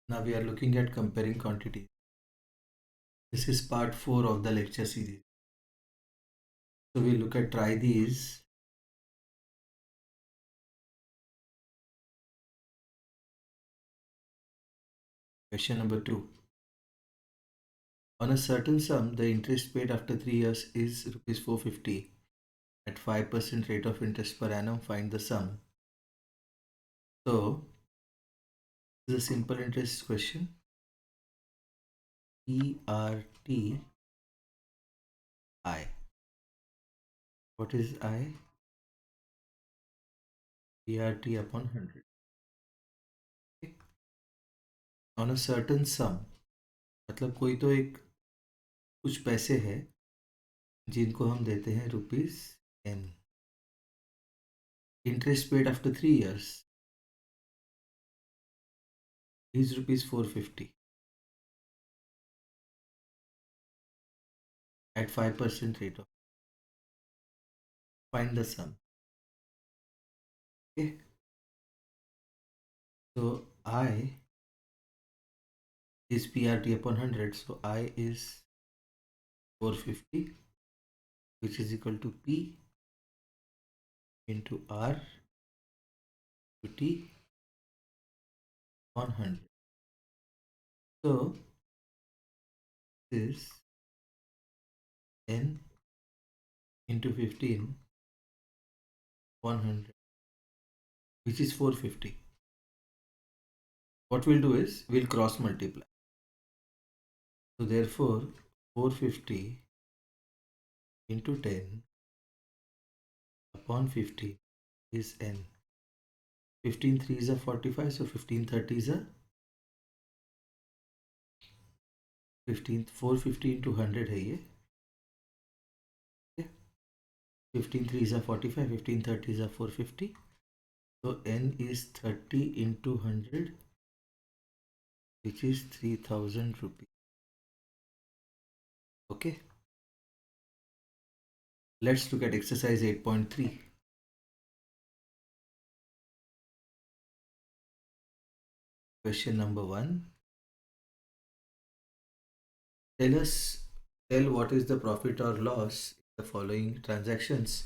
Now we are looking at comparing quantities. This is part 4 of the lecture series. So we look at try these. Question number 2. On a certain sum, the interest paid after 3 years is rupees 450 at 5% rate of interest per annum. Find the sum. So this is a simple interest question. PRT I. What is I? PRT upon 100. Okay. On a certain sum, मतलब कोई तो एक कुछ पैसे हैं जिनको हम देते हैं rupees n. Interest paid after 3 years is rupees 450 at 5% rate of. Find the sum. Okay. So I is PRT upon 100. So I is 450, which is equal to P into R to T on 100. So this is N into 15 100, which is 450. What we'll do is we'll cross multiply. So therefore 450 into 10 upon 50 is N. 15 3s are 45, so 15 30s are 15 450 into 100 है ये. 15 3s are 45, 15 30s are 450. So N is 30 into 100, which is 3000 rupees. Okay. Let's look at exercise 8.3. Question number 1. Tell what is the profit or loss in the following transactions.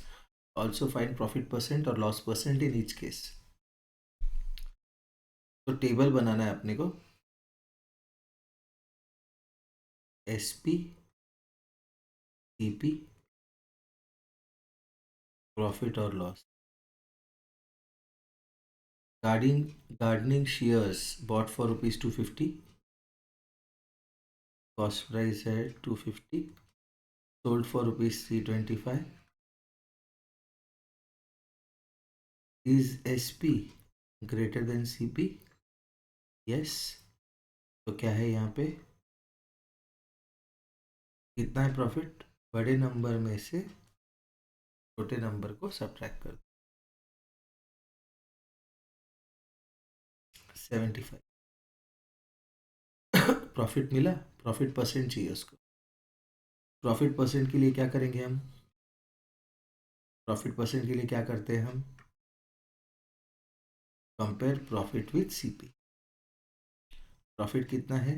Also find profit percent or loss percent in each case. तो table बनाना है अपने को. SP, CP, profit or loss. Gardening shears bought for rupees 250. Cost price है 250. Sold for rupees 325. Is SP greater than CP? Yes. तो क्या है यहाँ पे? कितना है प्रॉफिट? बड़े नंबर में से छोटे नंबर को सब्ट्रैक्ट कर. 75. प्रॉफिट मिला. प्रॉफिट परसेंट चाहिए उसको. प्रॉफिट परसेंट के लिए क्या करेंगे हम? प्रॉफिट परसेंट के लिए क्या करते हैं हम? Compare profit with CP. Profit कितना है?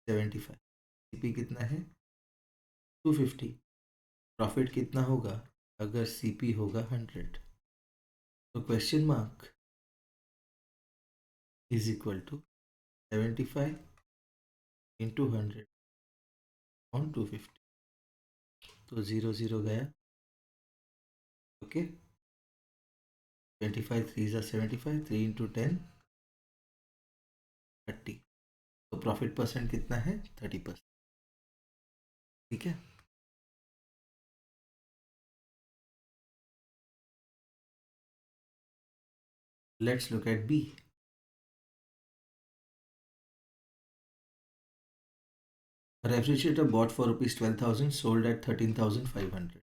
75. सीपी कितना है? 250. प्रॉफिट कितना होगा अगर सीपी होगा 100? तो question mark is equal to 75 into 100 on 250. तो 0 0 गया. ओके. 25 3 is 75. 3 इंटू 10 30. तो प्रॉफिट परसेंट कितना है? 30%. ठीक है. Let's look at B. A refrigerator bought for rupees 12,000, sold at 13,500.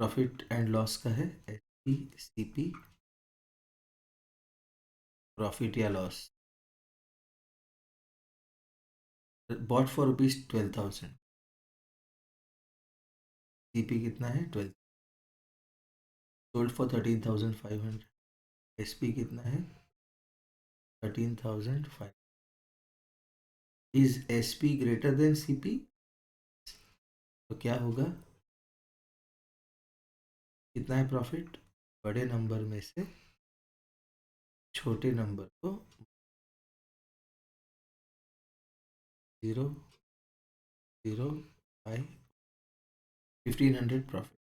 Profit and loss का है SP, CP. Profit या loss. Bought for rupees 12,000. CP कितना है? 12. Sold for 13,500. SP कितना है? 13,500. Is SP greater than CP, तो क्या होगा, कितना है प्रॉफिट, बड़े नंबर में से छोटे नंबर को 0.05 1500 प्रॉफिट,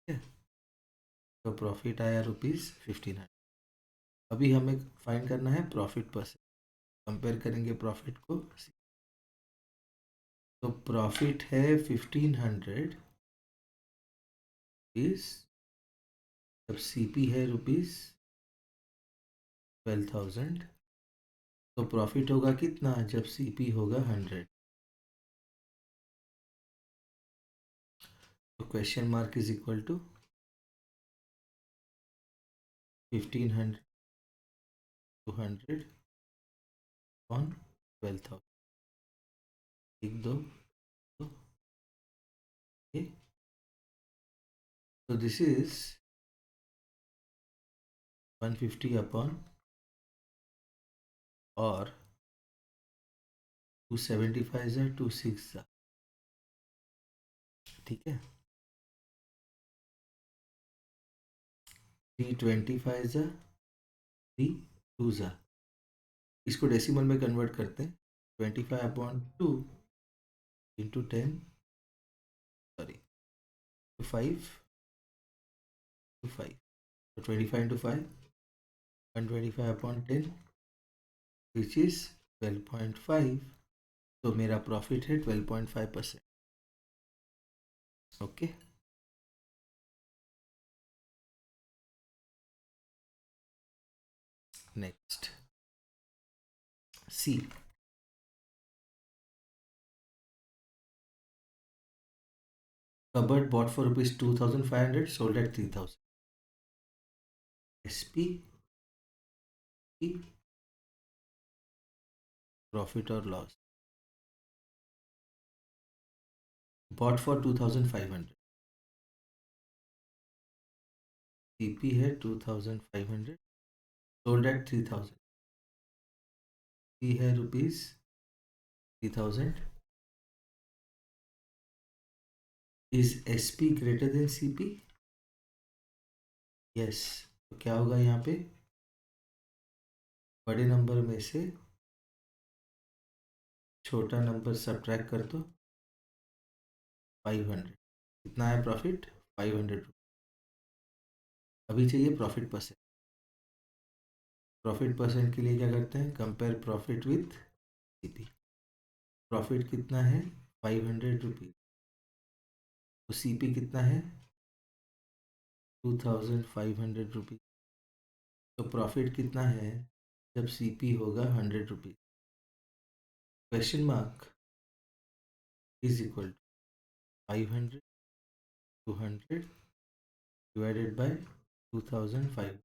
ठीक है। तो प्रॉफिट आया ₹1500। अभी हमें फाइंड करना है प्रॉफिट परसेंट, कंपेयर करेंगे प्रॉफिट को। तो प्रॉफिट है 1500 रुपीज, जब CP है ₹12,000, तो प्रॉफिट होगा कितना जब CP होगा 100। तो question mark is equal to 1500 200 on 12,000, एक दो, दो, ये। तो दिस इज 150 अपॉन और 275 है 26, ठीक है। 325 है 3 2, इसको डेसिमल में कन्वर्ट करते हैं। 25/2 इंटू 10, सॉरी 5 to 5, तो 25 into 5 125/10 विच इज 12.5। तो मेरा प्रॉफिट है 12.5%। Okay, next C. Cupboard bought for ₹2,500, sold at 3,000. SP की प्रॉफिट और लॉस, bought for 2,500, CP है 2,500, sold at 3,000, C है ₹3,000, is SP greater than CP, yes। तो क्या होगा यहाँ पे, बड़े नंबर में से छोटा नंबर सब्ट्रैक्ट कर दो, 500, कितना है प्रॉफिट, 500। अभी चाहिए प्रॉफिट परसेंट। प्रॉफिट परसेंट के लिए क्या करते हैं, compare profit with CP। Profit कितना है, 500 रुपीज, तो CP कितना है, 2,500 रुपीज। तो प्रॉफिट कितना है जब CP होगा 100 rupees, question mark is equal to 500 200 divided by 2,500,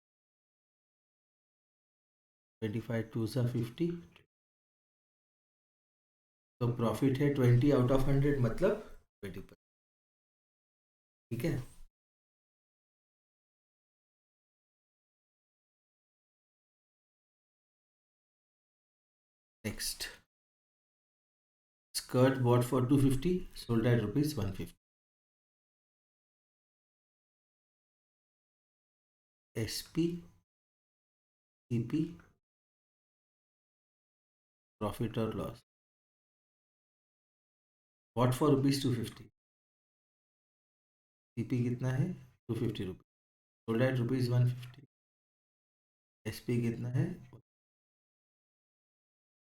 25 2 50। तो प्रॉफिट है 20 आउट ऑफ 100, मतलब 20%, ठीक है। Next, skirt bought for 250, sold at ₹150, SP CP profit और लॉस, बॉट फॉर ₹250, CP कितना है 250 रुपीज, सोल्ड एट ₹150, SP कितना है,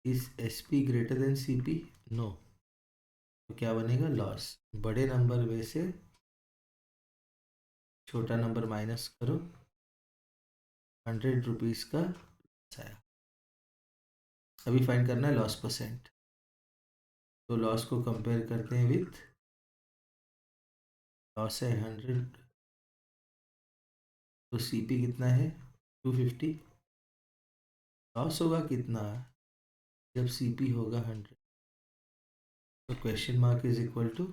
is SP greater than CP, no. तो क्या बनेगा, लॉस। बड़े नंबर में से छोटा नंबर माइनस करो, 100 रुपीज का loss आया। अभी फाइंड करना है लॉस परसेंट। तो लॉस को कंपेयर करते हैं विथ, लॉस है 100, तो CP कितना है 250, लॉस होगा कितना जब CP होगा 100। तो question mark is equal to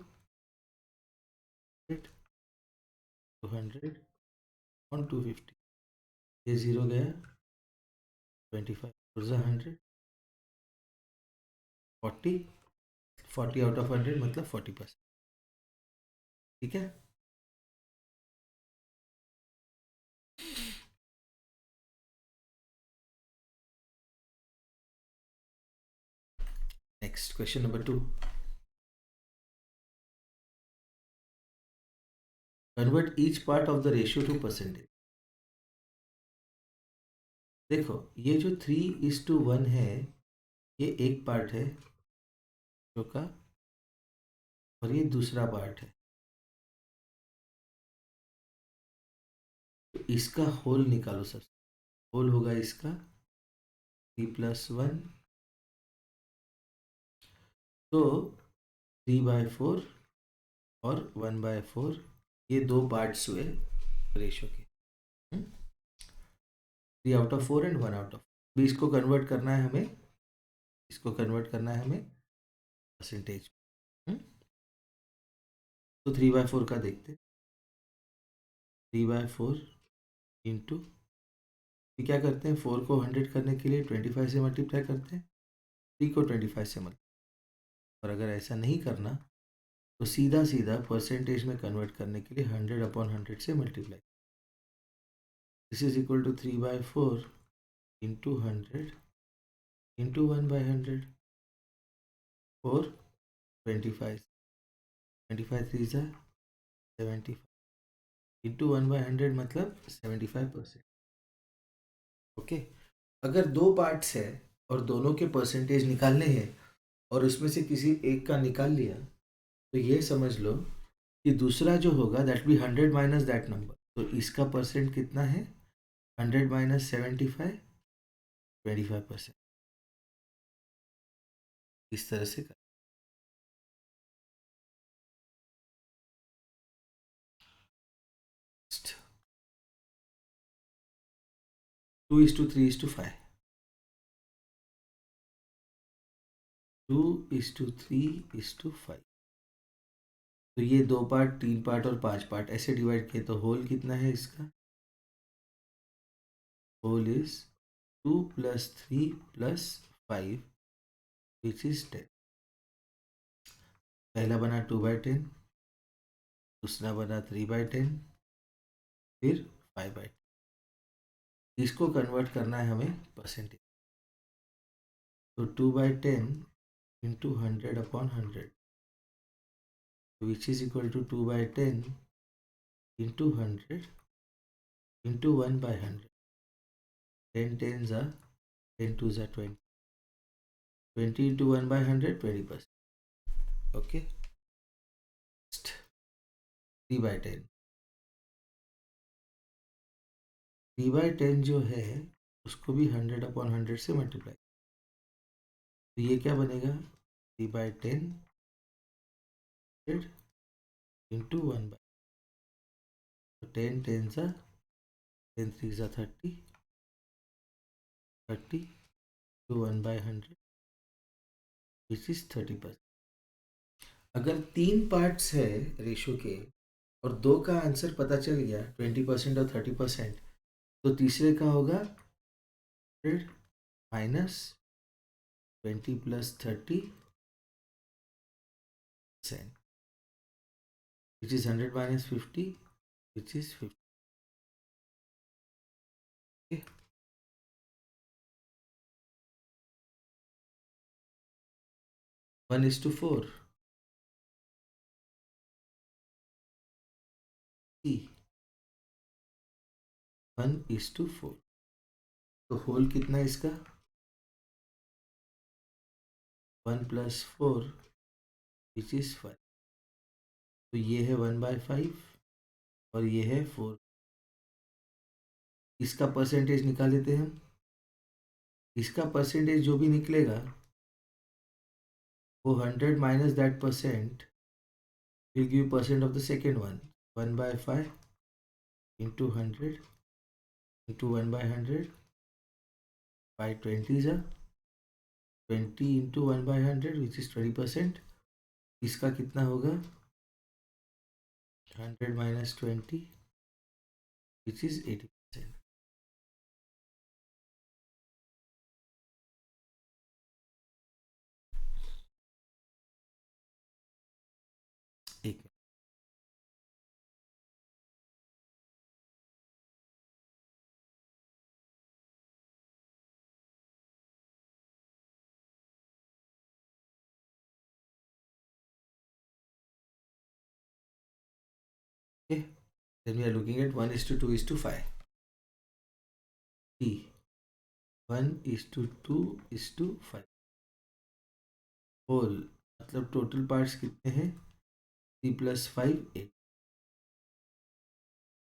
200 on 250, ये 0 गया, 25 100, 40, 40 आउट ऑफ 100 मतलब 40%। ठीक है, next question number 2, convert each part of the ratio two percentage. देखो ये जो 3:1 है ये एक पार्ट है जो का, और ये दूसरा पार्ट है, तो इसका होल निकालो। सबसे होल होगा इसका 3+1, तो 3/4 और 1/4, ये दो पार्ट्स हुए रेशियो के। 3/4 एंड 1/4। भी इसको कन्वर्ट करना है हमें, इसको कन्वर्ट करना है हमें परसेंटेज। तो 3/4 का देखते, 3/4 इंटू, क्या करते हैं 4 को 100 करने के लिए 25 से मल्टीप्लाई करते हैं, 3 को 25 से मल्टीप्लाई। और अगर ऐसा नहीं करना तो सीधा सीधा परसेंटेज में कन्वर्ट करने के लिए 100/100 से multiply. This is equal to 3/4 into 100 into 1/100 और 25, 25 3 ज़ा 75 इंटू 1/100 मतलब 75%। ओके, अगर दो पार्ट्स है और दोनों के परसेंटेज निकालने हैं और उसमें से किसी एक का निकाल लिया, तो ये समझ लो कि दूसरा जो होगा that B 100 minus that number, तो इसका परसेंट कितना है 100 माइनस 75, 25%। इस तरह से कर। 2:3:5, 2:3:5। तो ये दो पार्ट, तीन पार्ट और पांच पार्ट ऐसे डिवाइड किए, तो होल कितना है इसका, होल इज 2 + 3 + 5 विच इज 10। पहला बना 2/10, दूसरा बना 3/10, फिर 5/10। इसको कन्वर्ट करना है हमें परसेंटेज, तो 2/10 into 100/100 which is equal to 2/10 into 100 into 1/100। 10 10s are 10 2s are 20, 20 into 1/100 20%। Okay, 3/10, 3/10 जो है उसको भी 100/100 से मल्टीप्लाई, तो ये क्या बनेगा 3/10 इंटू 1/, तो 10 10s are 10 3s are 30, 30 to 1/100 which is 30%। अगर तीन पार्ट्स है रेशो के और दो का आंसर पता चल गया 20% और 30%, तो तीसरे का होगा 100 minus 20 + 30%, which is 100 minus 50, which is 50। Okay? 1:4, C, 1:4। तो होल कितना है इसका 1 + 4 विच इज 5, तो ये है 1/5 और ये है 4। इसका परसेंटेज निकाल लेते हैं हम, इसका परसेंटेज जो भी निकलेगा वो 100 minus that percent will give percent of the second one, 1/5 into 100 into 1/100 by 20 is a 20 into 1/100 which is 20%। इसका कितना होगा 100 minus 20 which is 80%। then we are looking at 1:2:5. T 1:2:5 whole, मतलब टोटल पार्ट्स कितने हैं? 3+5 8।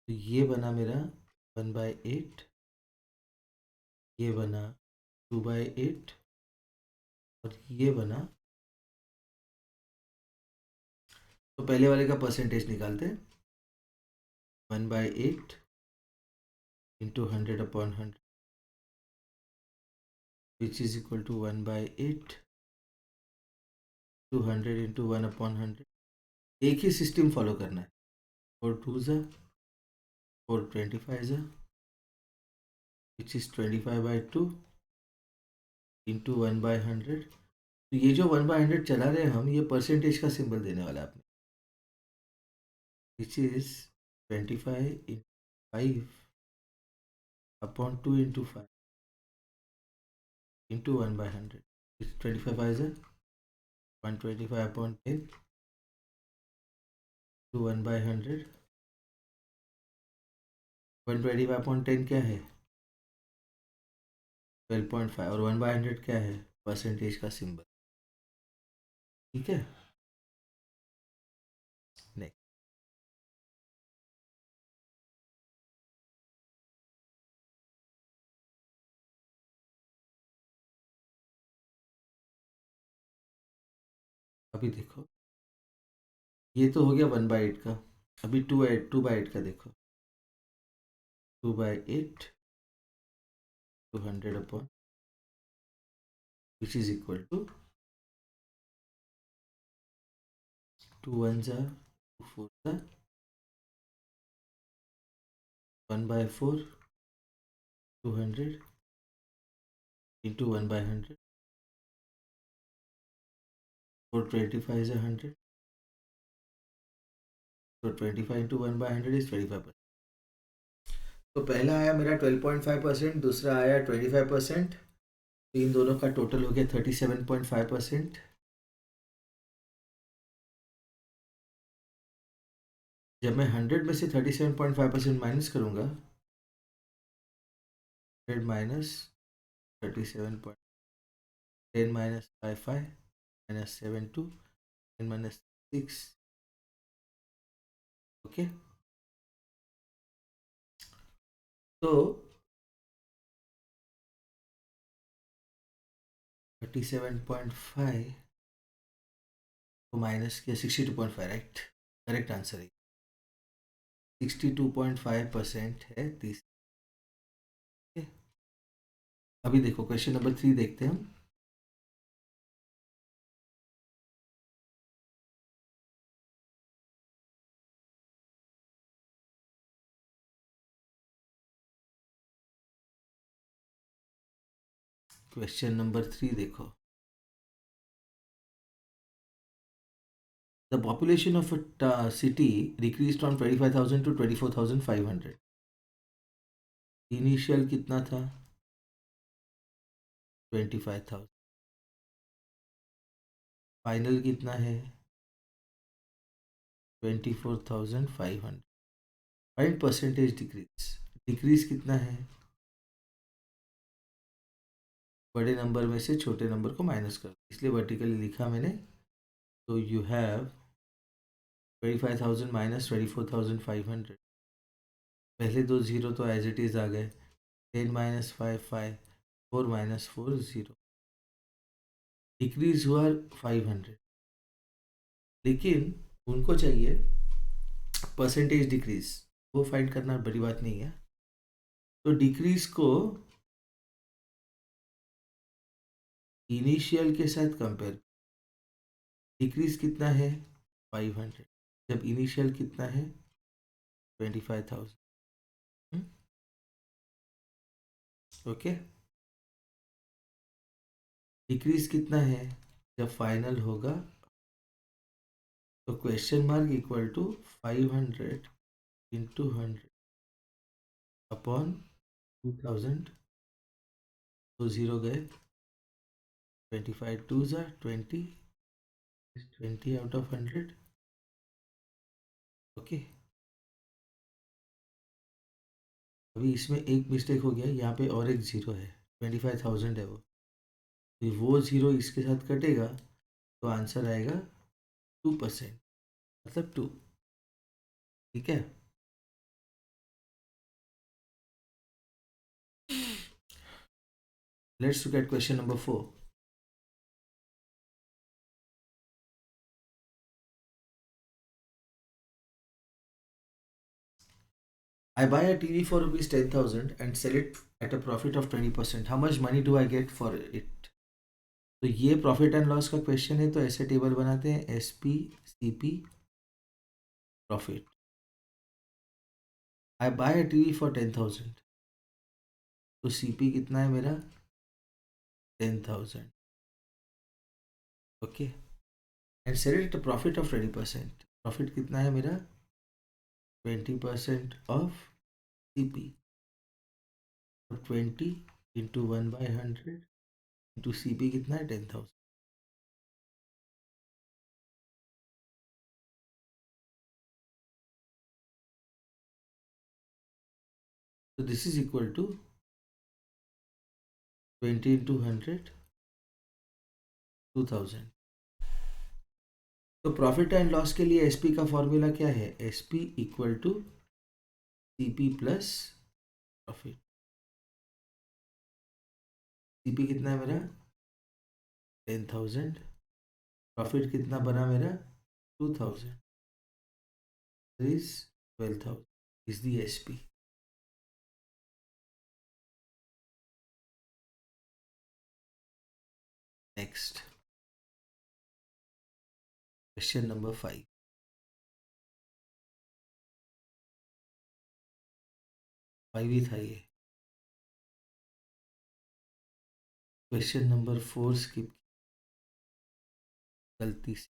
तो ये बना मेरा 1/8, ये बना 2/8 और ये बना, तो पहले वाले का परसेंटेज निकालते हैं। 1/8 into 100/100 which is equal to 1/8 200 into 1/100। एक ही सिस्टम फॉलो करना है। 4 2 ज़ा 4 25 ज़ा विच इज़ 25/2 इंटू 1/100। तो ये जो 1/100 चला रहे हैं हम, ये परसेंटेज का सिंबल देने वाला है आपने, विच इज़ 25/5/2 इंटू 5 इंटू 1/100। 25 ज़ा 125/10 टू 1/100। 125/10 क्या है? 12.5 और 1/100 क्या है? परसेंटेज का सिंबल। ठीक है, नेक्स्ट। अभी देखो, ये तो हो गया 1/8 का। अभी 2/8 का देखो। 2/8 200 विच इज इक्वल टू 2 1 ज़ा 2 4 ज़ा 1/4 200 इंटू 1/100 425 ज़ा 100। तो 25 इंटू 1/100 इज 25%। तो पहला आया मेरा 12.5%, दूसरा आया 25%। तो इन दोनों का टोटल हो गया 37.5%। जब मैं 100 में से 37.5% माइनस करूंगा, 100 minus 37.10 minus 5 minus 7 2 10 minus 6। Okay, तो 37.5 को माइनस किया 62.5, राइट? करेक्ट आंसर है 62.5% है 30। अभी देखो क्वेश्चन नंबर 3 देखते हैं हम। क्वेश्चन नंबर 3 देखो। The population of a city decreased from 25,000 to 24,500। Initial कितना था? 25,000। फाइनल कितना है? 24,500। Find percentage decrease. डिक्रीज कितना है? बड़े नंबर में से छोटे नंबर को माइनस कर, इसलिए वर्टिकली लिखा मैंने। तो यू हैव 25,000 माइनस 24,500। पहले दो जीरो तो एज इट इज़ आ गए। 10 माइनस 5 5 4 माइनस 4 0। डिक्रीज हुआ 500, लेकिन उनको चाहिए परसेंटेज डिक्रीज, वो फाइंड करना बड़ी बात नहीं है। तो डिक्रीज को इनिशियल के साथ कंपेयर। डिक्रीज कितना है? 500, जब इनिशियल कितना है? 25,000। ओके, डिक्रीज कितना है जब फाइनल होगा? तो question mark equal to 500 into 100 upon 2000। तो जीरो गए, 25 2 ज़ा 20, 20 आउट ऑफ 100। ओके, अभी इसमें एक मिस्टेक हो गया, यहाँ पे और एक ज़ीरो है, 25,000 है वो ज़ीरो इसके साथ कटेगा तो आंसर आएगा 2%, मतलब 2। ठीक है, let's look at question number 4. I buy a TV for rupees 10,000 and sell it at a profit of 20%. How much money do I get for it? तो ये प्रॉफिट एंड लॉस का क्वेश्चन है, तो ऐसे टेबल बनाते हैं, S P C P profit. I buy a TV for 10,000, तो C P कितना है मेरा 10,000. Okay, and sell it profit of 20%. Profit कितना है मेरा 20% of C P. 20 into 1/100 into C P कितना है 10,000. So this is equal to 20 into 100, 2000. तो प्रॉफिट एंड लॉस के लिए एसपी का फॉर्मूला क्या है, SP equal to CP plus profit. CP कितना है मेरा 10,000, प्रॉफिट कितना बना मेरा 2000, is 12,000 is the SP. Next question number 5. 5 ही था ये. क्वेश्चन नंबर 4 स्किप गलती से,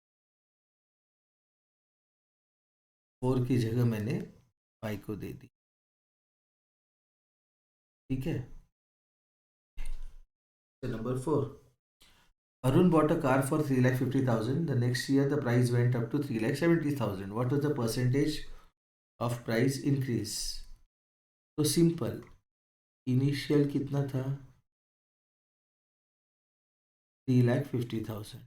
4 की जगह मैंने 5 को दे दी. ठीक है, number 4. Arun bought a car for 3,50,000. The next year, the price went up to 3,70,000. What was the percentage of price increase? तो सिंपल, इनिशियल कितना था 3,50,000.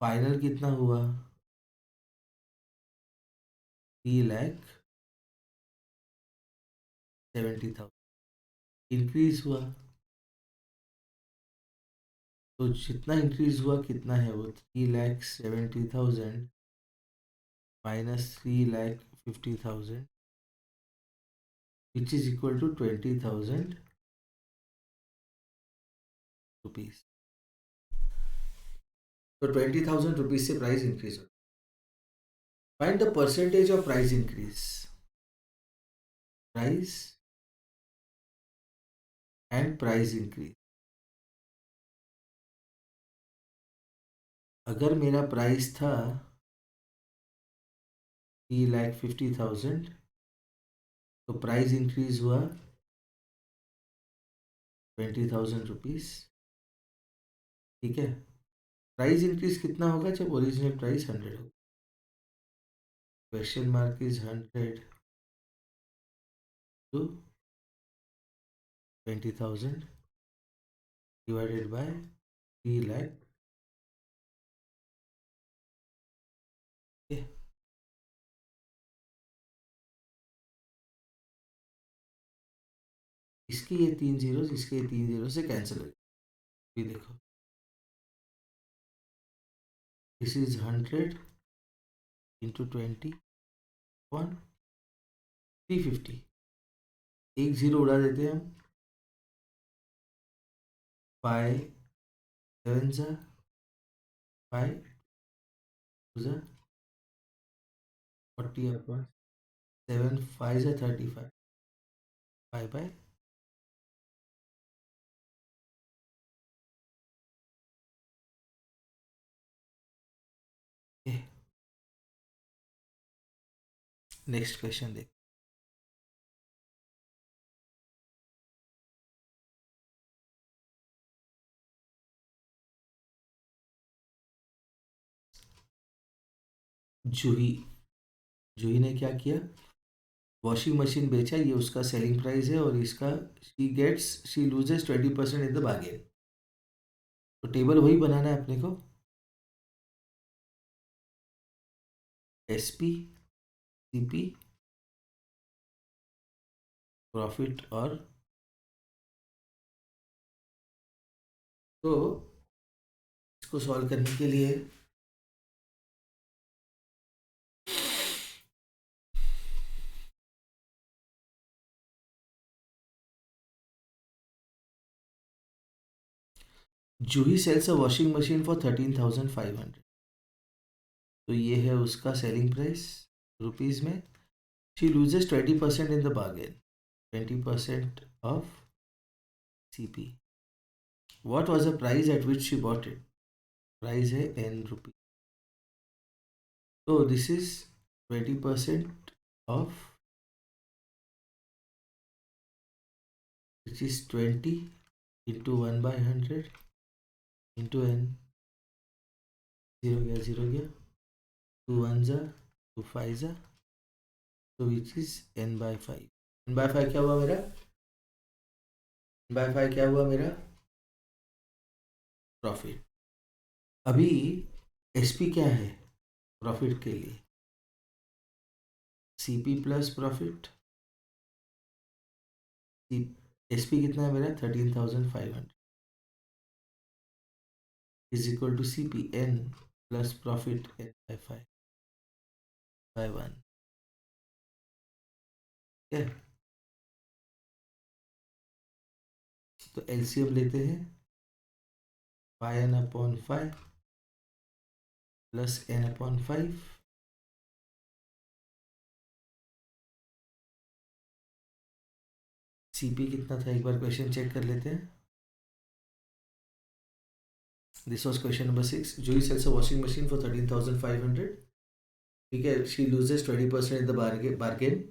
फाइनल कितना हुआ 3,70,000. इंक्रीज हुआ, तो जितना इंक्रीज हुआ कितना है वो 3,70,000 minus 3,50,000 which is equal to 20,000 rupees. तो 20,000 रुपीज से प्राइस इंक्रीज हो. Find the percentage of price increase. Price and price increase. अगर मेरा प्राइस था 3,50,000 तो प्राइस इंक्रीज हुआ 20,000 रुपीज. ठीक है, प्राइस इंक्रीज कितना होगा जब ओरिजिनल प्राइस 100 होगा. Question mark is 100 to 20,000 divided by 3,00,000. इसकी ये 3 जीरो, इसके ये 3 जीरो से कैंसिल हो जाए. ये देखो, दिस इज 100 इंटू 20 वन 350. एक जीरो उड़ा देते हैं हम. 5 7 जा 5 2 जा 40 अपॉन 7 5 जा 35 5 बाय. नेक्स्ट क्वेश्चन देख. जूही जूही ने क्या किया, वॉशिंग मशीन बेचा, ये उसका सेलिंग प्राइस है, और इसका she loses 20% in the bargain. तो टेबल वही बनाना है अपने को, एसपी, सीपी, प्रॉफिट, और तो इसको सॉल्व करने के लिए Juhi sells a washing machine for 13,500। तो ये है उसका सेलिंग प्राइस रुपीज़ में। She loses 20% in the bargain, 20% off CP. What was the price at which she bought it, price है ₹n। तो this is 20% off, which is 20 into 1/100 into n। Zero गया, 2 1 जा, 2 5 जा, तो विच इज n/5। n/5 क्या हुआ मेरा, n/5 क्या हुआ मेरा, प्रॉफिट। अभी एसपी क्या है प्रॉफिट के लिए, सीपी प्लस प्रॉफिट। एसपी कितना है मेरा, 13,500 is equal to CP N plus profit n/5/1। क्या, तो एलसीएम लेते हैं, 5n/5 प्लस n/5। सीपी कितना था, एक बार क्वेश्चन चेक कर लेते हैं। This was question number 6। Juhi sells a washing machine for 13,500। ठीक है, she loses 20% in the bargain.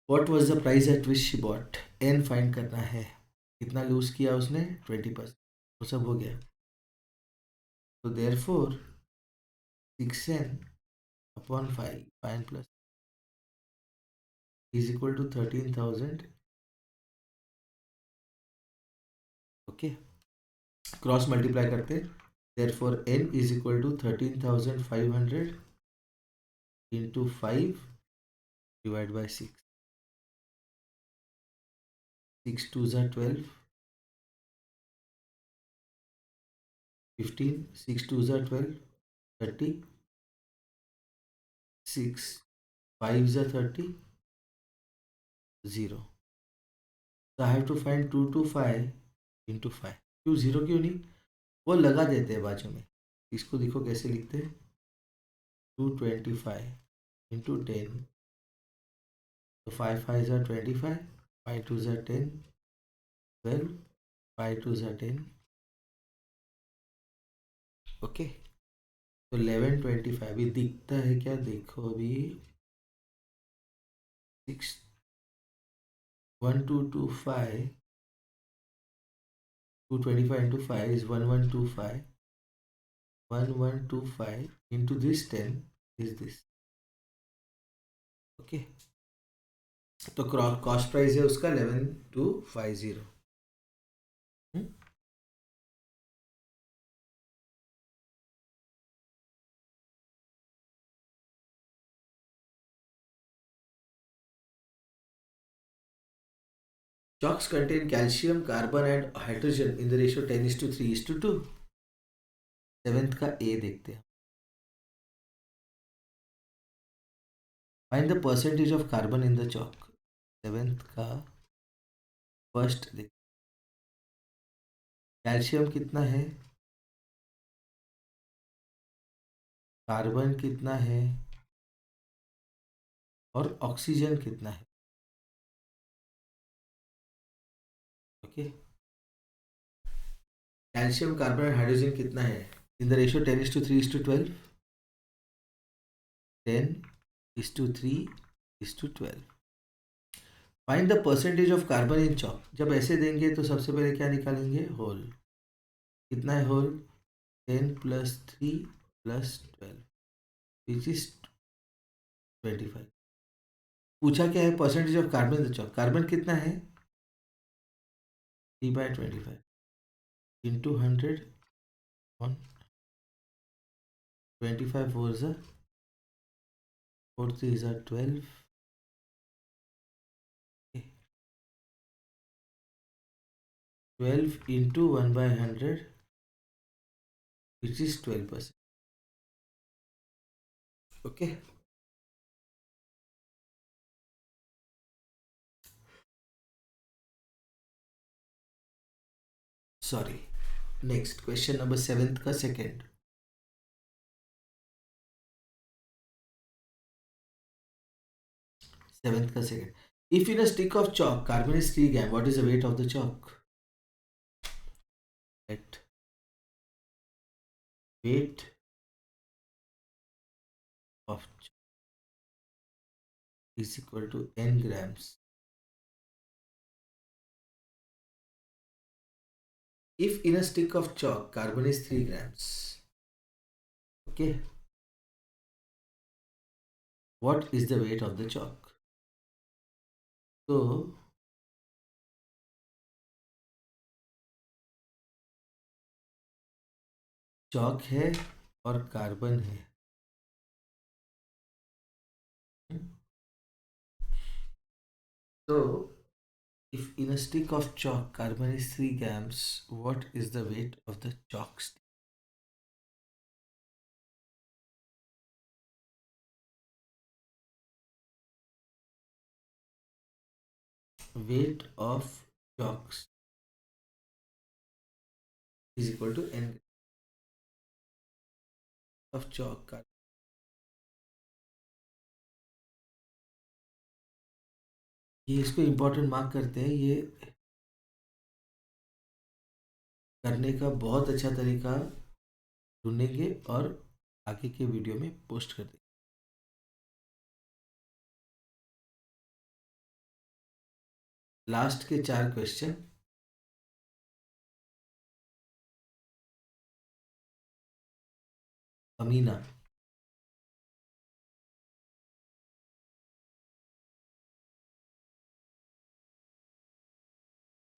What was the price at which she bought, N find करना है, कितना लूज किया उसने, 20%। वो सब हो गया, तो therefore 6n/5, 5 plus is equal to 13,000। Okay, cross multiply करते हैं, therefore n is equal to 13,500 into 5 divided by 6, 6 2s are 12, 15, 6 2s are 12, 30, 6 5s are 30, 0। So I have to find 2 to 5 into 5। क्यों 0 क्यों नहीं, वो लगा देते हैं बाजू में। इसको देखो कैसे लिखते हैं, 225 into 10, तो 5 5s are 25, 5 2s are 10, 12, 5 2s are 10। Okay, तो 1125 अभी दिखता है क्या, देखो अभी 6 1225, 225 into 5 is 1125, 1125 into this 10 is this। Okay, तो कॉस्ट प्राइस है उसका 11,250। Chalks contain calcium, carbon and hydrogen in the ratio 10:3:2। Seventh का ए देखते हैं, find the percentage of carbon in the chalk. Seventh का फर्स्ट देख, कैल्शियम कितना है, कार्बन कितना है, और ऑक्सीजन कितना है। Okay, calcium, carbon and hydrogen कितना है in the ratio 10:3:12, 10:3:12। Find the percentage of carbon in chalk. जब ऐसे देंगे तो सबसे पहले क्या निकालेंगे, होल। कितना है होल, 10 + 3 प्लस 12 विच इज 25। पूछा क्या है? Percentage of carbon Chowk. Carbon कितना है? 3/25 into 100 on 25 4 is 4 3 is 12। 12 into 1/100 which is 12%. Okay. Sorry. Next question number 7th का second. 7th का second. If in a stick of chalk carbon is 3 gram, what is the weight of the chalk? At weight of chalk is equal to n grams. If in a stick of chalk carbon is 3 grams, okay, what is the weight of the chalk? So chalk है और carbon है। So if in a stick of chalk carbon is 3 grams, what is the weight of the chalk stick? Weight of chalk is equal to n of chalk। ये इसको important mark करते हैं। ये करने का बहुत अच्छा तरीका ढूंढेंगे और आगे के वीडियो में पोस्ट कर देंगे। लास्ट के 4 question. Amina,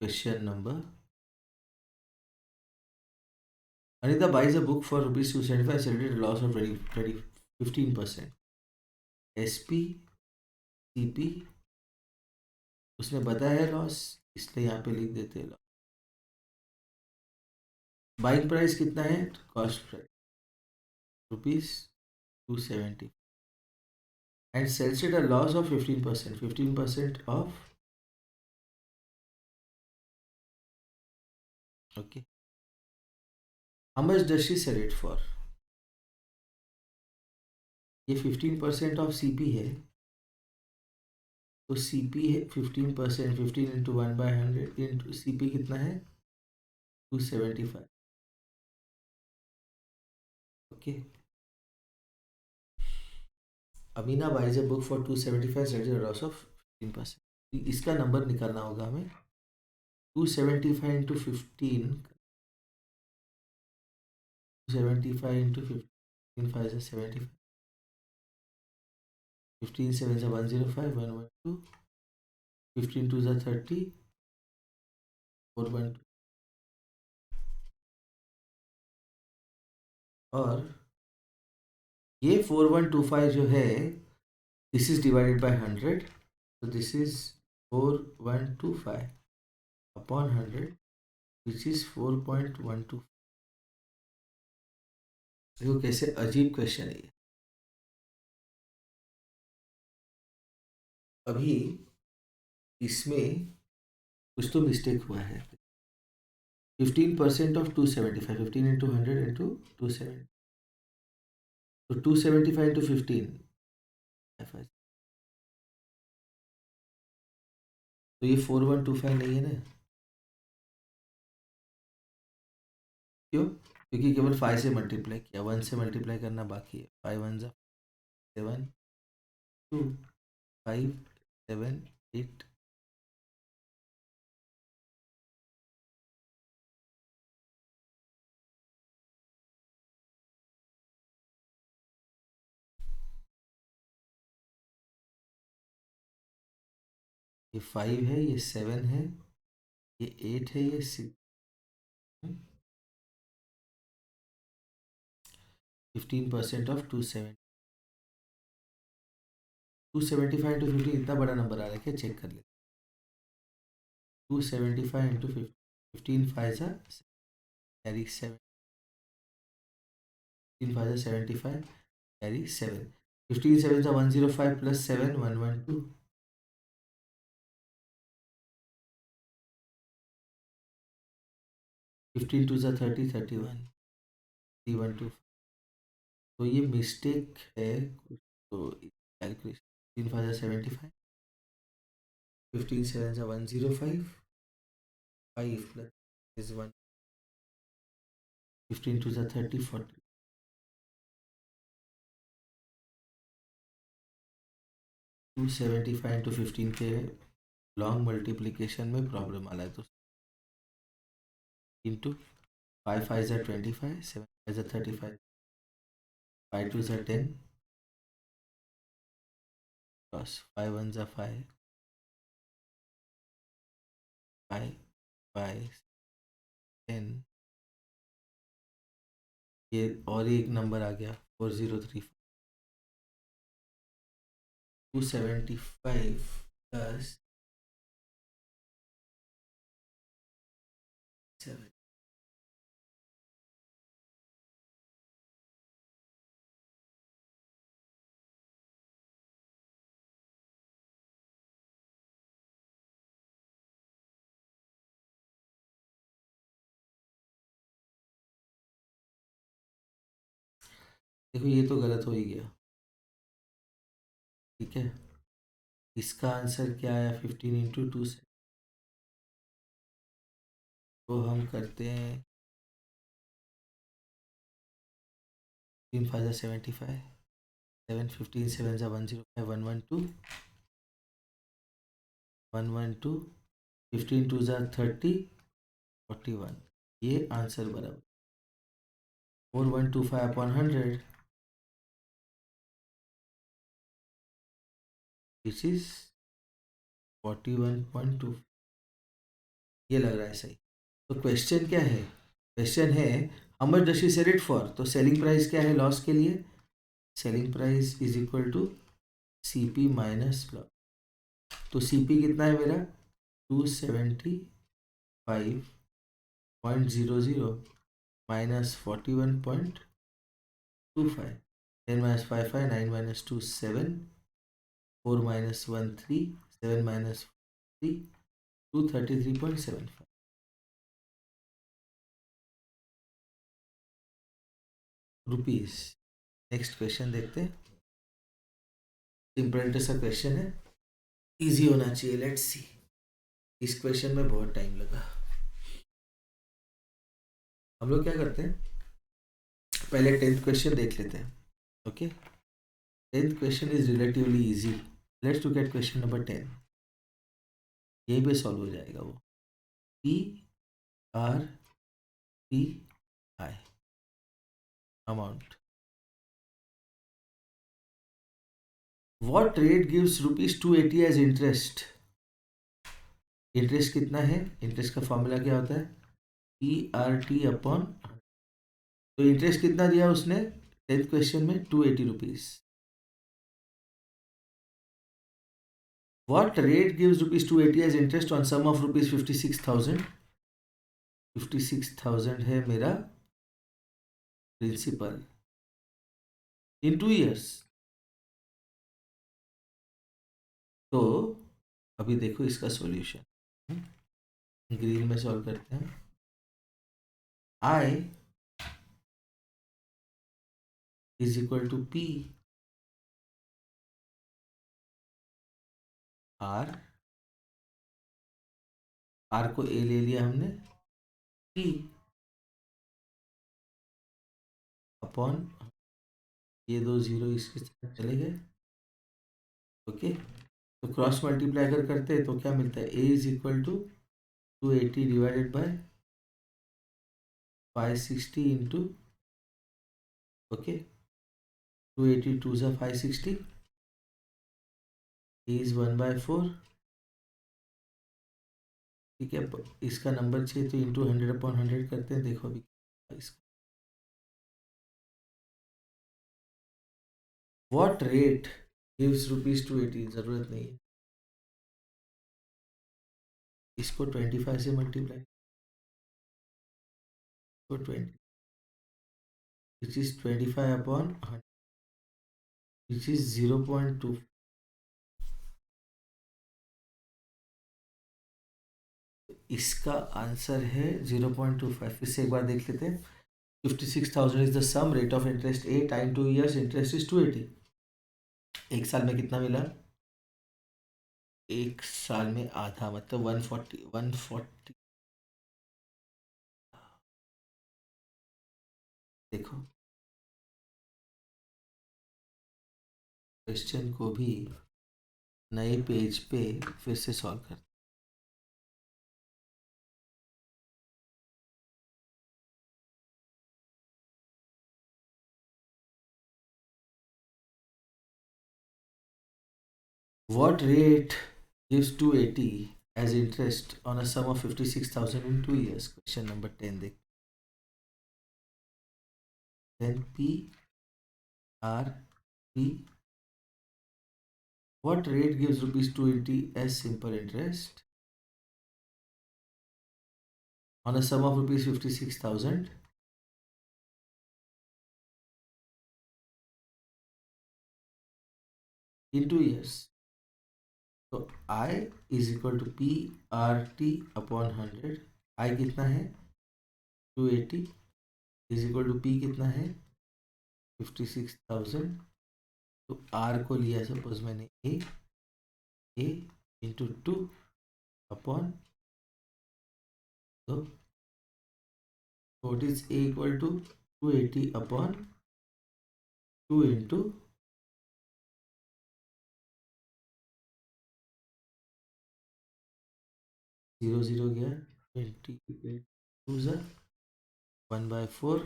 question number. Anita buys a book for rupees 275, celebrated a loss of 15%। SP CP उसने बताया है लॉस, इसलिए यहाँ पे लिख देते हैं। बाइंग प्राइस कितना है? Cost price rupees 270 and sells at a loss of 15%। 15% of, okay, how much does she sell it for? ये 15% ऑफ सीपी है, तो सीपी है 15%। 15 इंटू 1/100 इंटू सीपी कितना है? 275। Okay, Amina buys a book for 275, sells at a loss of 15%। इसका number निकालना होगा हमें। 275 into 15, 275 into 15 5 is 75, 15 7 is 105, 112, 15 2 is 30, 412। और ये 4125 जो है, दिस इज डिवाइडेड बाय 100, तो this is 4125 upon 100 which is 4.12। देखो कैसे अजीब क्वेश्चन है ये। अभी इसमें कुछ तो मिस्टेक हुआ है। 15% ऑफ 275, 15 इंटू 100 इंटू 270, तो 275 इंटू 15, तो ये 4125 नहीं है ना? क्यों? क्योंकि केवल 5 से मल्टीप्लाई किया, 1 से मल्टीप्लाई करना बाकी है। 5 1 7 2 5 7 8 ये 5 है, ये 7 है, ये 8 है, ये 6। 15% ऑफ 275 इंटू 15 इतना बड़ा नंबर आ रहा है क्या, चेक कर लेते। 275 इंटू 15 फाइव सा कैरी 7, 15 फाइव सा 75 कैरी 7, 15 7 सा 105 प्लस 7 112, 15 2 सा 30 31 312। तो ये मिस्टेक है तो कैलकुलेशन 15 फाइव सा 75, 15 7 सा 105 5 प्लस is 1, 15 2 सा 30 40, 275 इंटू 15 के लॉन्ग मल्टीप्लीकेशन में प्रॉब्लम आ रहा है तो इंटू 5 5 ज़ा 25, 7 5 ज़ा 35, 5 2 ज़ा 10 प्लस 5 1 ज़ा 5, 5 5 10, ये और एक नंबर आ गया 4034, 275 प्लस 7। देखो ये तो गलत हो ही गया, ठीक है। इसका आंसर क्या आया 15 इंटू 2 से, तो हम करते हैं 15 5 ज़ा 75, 7 15 7 ज़ा 105 112 112, 15 2 ज़ा 30 41, ये आंसर बराबर 4125 अपॉन 100 विच इज 41.2। ये लग रहा है सही। तो क्वेश्चन क्या है, क्वेश्चन है how much does she sell it for, तो सेलिंग प्राइस क्या है लॉस के लिए, selling price is equal to CP minus loss. तो सीपी कितना है मेरा 275.00 minus 41.25, 10 minus 5 5, 9 minus 2 7, 4 minus 1 3, 7 minus 3, 233.75 rupees. Next question देखते हैं, सिंपल सा क्वेश्चन है, इजी होना चाहिए, लेट्स सी। इस क्वेश्चन में बहुत टाइम लगा। हम लोग क्या करते हैं, पहले 10th क्वेश्चन देख लेते हैं। Okay, 10th question is relatively easy. Let's look at question number 10, यहीं पे सॉल्व हो जाएगा वो। P R T I amount, what rate gives rupees 280 as interest. Interest कितना है, इंटरेस्ट का फॉर्मूला क्या होता है, पी आर टी अपॉन, तो इंटरेस्ट कितना दिया उसने 10th क्वेश्चन में 280 rupees. What rate gives rupees 280 as interest on sum of rupees 56,000? 56,000 है मेरा प्रिंसिपल इन 2 years। तो अभी देखो इसका सॉल्यूशन, ग्रीन में सॉल्व करते हैं। I is equal to P R, R को ए ले लिया हमने, पी अपॉन, ये दो जीरो इसके साथ चले गए। ओके, तो क्रॉस मल्टीप्लाई अगर करते हैं तो क्या मिलता है, A is equal to 280 divided by 560 into, okay 280 2 ज़ा 560 is 1/4 ठीक है, इसका नंबर चाहिए तो इंटू 100/100 करते हैं। देखो अभी इसका व्हाट रेट गिव्स ₹280, ज़रूरत नहीं है। इसको 25 से मल्टीप्लाई, तो 20 विच इज 25/100 विच इज 0.2। इसका आंसर है 0.25। फिर से एक बार देख लेते हैं। 56,000 is the sum rate of interest a time 2 years, interest is 280। एक साल में कितना मिला? एक साल में आधा, मतलब 140। देखो क्वेश्चन को भी नए पेज पे फिर से सॉल्व कर। What rate gives 280 as interest on a sum of 56,000 in 2 years? Question number 10 देख। Then P R P. What rate gives ₹280 as simple interest on a sum of ₹56,000 in 2 years? तो I is equal to PRT/100। I कितना है? 280 is equal to P कितना है? 56,000। तो R को लिया suppose मैंने A इंटू 2/, तो what is A equal to 280/2 into 0 गया 28 2 1/4।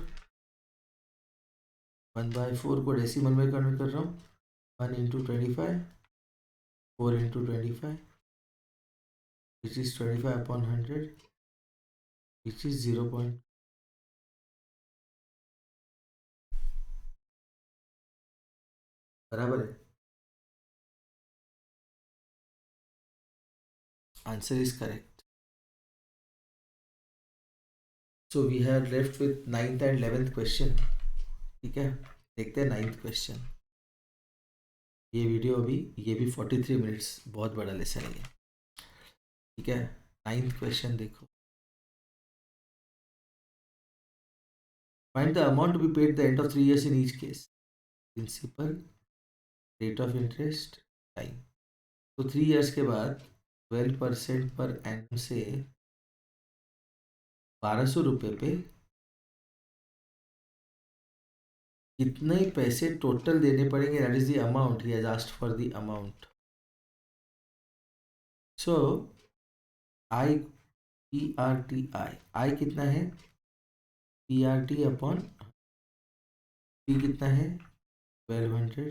1/4 को डेसिमल में कन्वर्ट कर रहा हूँ। 1 into 25, 4 into 25 which is 25/100 which is 0. बराबर है। Answer is correct. So we have left with 9th and 11th question. ठीक है, देखते हैं 9th क्वेश्चन। ये वीडियो अभी, ये भी 43 मिनट्स, बहुत बड़ा लेसन है ये। ठीक है, 9th क्वेश्चन देखो। Find the amount to be paid the end of 3 years in each case. Principal, rate of interest, time. तो 3 years के बाद 12% पर एनम से 1200 रुपये पे कितने पैसे टोटल देने पड़ेंगे? That is the amount he has asked for the amount. So I PRTI कितना है? PRT/, P कितना है? 1200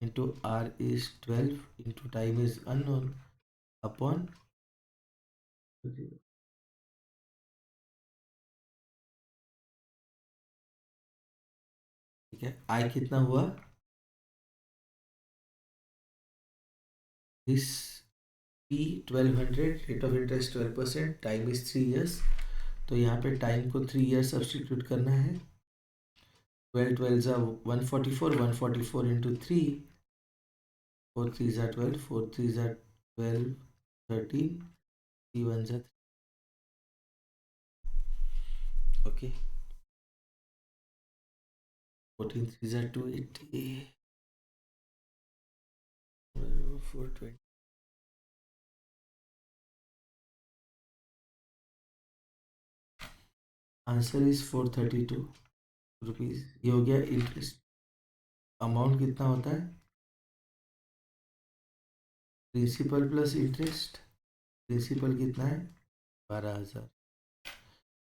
into R is 12 into time is unknown upon. ठीक है, I कितना हुआ? This P 1200, rate of interest 12%, time is 3 years। तो यहाँ पे टाइम को 3 years सब्सटीट्यूट करना है। 12 12 ज़ा 144, 144 इंटू 3, 4 3 ज़ा 12, 4 3 ज़ा 12, 13, 3 1 ज़ा 3। ओके, 14 3 ज़ा 280, 420। Answer is 432 rupees. ये हो गया इंटरेस्ट। अमाउंट कितना होता है? Principal plus interest. प्रिंसिपल कितना है? 12,000।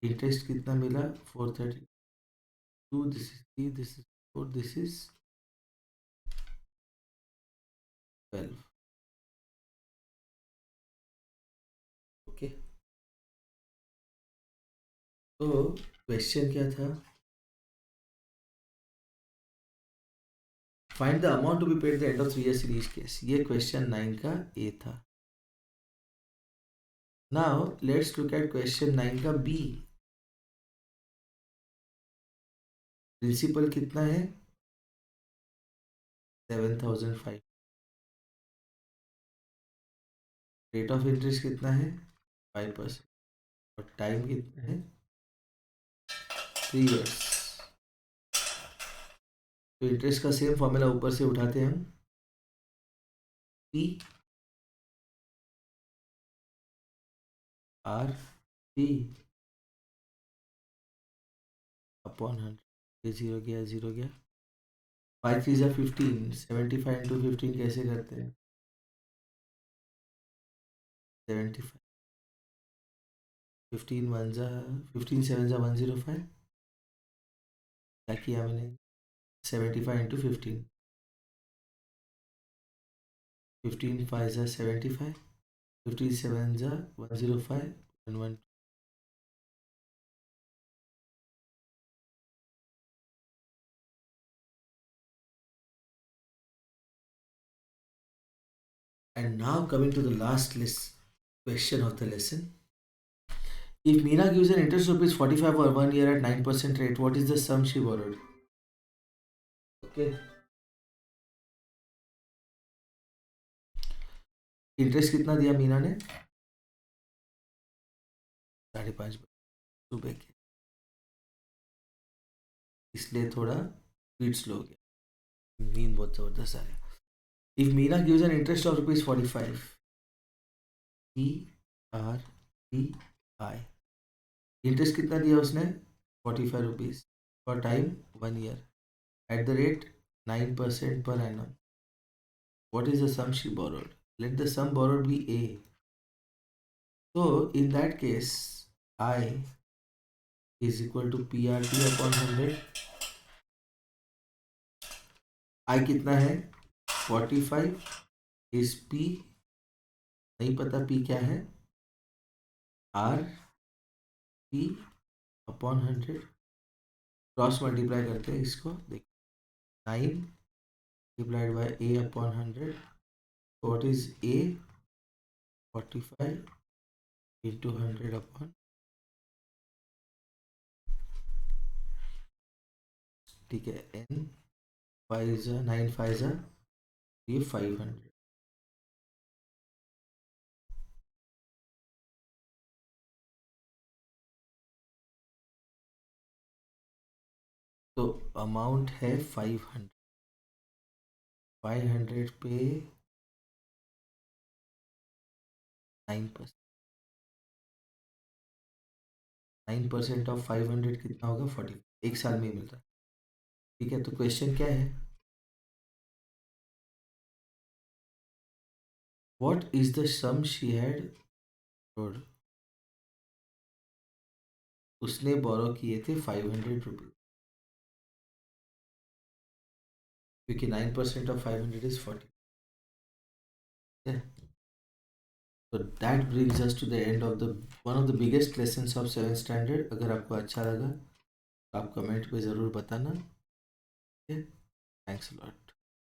इंटरेस्ट कितना मिला? 432। This is 3, this is 4, this is 12। Okay. तो क्वेश्चन क्या था? Find the amount to be paid the end of 3 year series case. ये क्वेश्चन 9 का ए था। Now let's look at question 9 का बी। प्रिंसिपल कितना है? 7,500। रेट ऑफ इंटरेस्ट कितना है? 5%। और टाइम कितना है? 3 ईयर्स। तो इंटरेस्ट का सेम फॉर्मूला ऊपर से उठाते हैं हम। P R P upon 100। ये जीरो गया, जीरो गया। 5 3 15। 75 इंटू 15 कैसे करते हैं? 75। 15 1 15 7 105। क्या किया मैंने? 75 into 15। 15 5 75। 15 7 105 and 1। And now coming to the last list question of the lesson. If Meena gives an interest rupees 45 for 1 year at 9% rate, what is the sum she borrowed? Okay. Interest कितना दिया मीना ने? 5.5 सुबह के, इसलिए थोड़ा speed slow हो गया, नींद बहुत जबरदस्त आ रहा है। If Meena gives an interest of rupees 45, ERTI, interest कितना दिया उसने? 45 rupees for time 1 year at the rate 9% per annum. What is the sum she borrowed? Let the sum borrowed be A. So in that case, I is equal to PRT upon 100. I कितना है? 45 is P, नहीं पता P क्या है, R P upon 100। Cross multiply करते हैं इसको, देखो 9 divide by A upon 100। What is A? 45 into 100 upon, ठीक है, N 5 9 5 ये 500। तो अमाउंट है 500। 500 पे 9%। 9% ऑफ 500 कितना होगा? 40। एक साल में ही मिल रहा है। ठीक है, तो क्वेश्चन क्या है? What is the sum she had borrowed? उसने बोरो किए थे 500 रुपीज, क्योंकि 9% ऑफ 500 इज 40। तो that brings us to the end of the one of the biggest lessons of 7th standard. अगर आपको अच्छा लगा तो आप कमेंट पे ज़रूर बताना। Thanks a lot.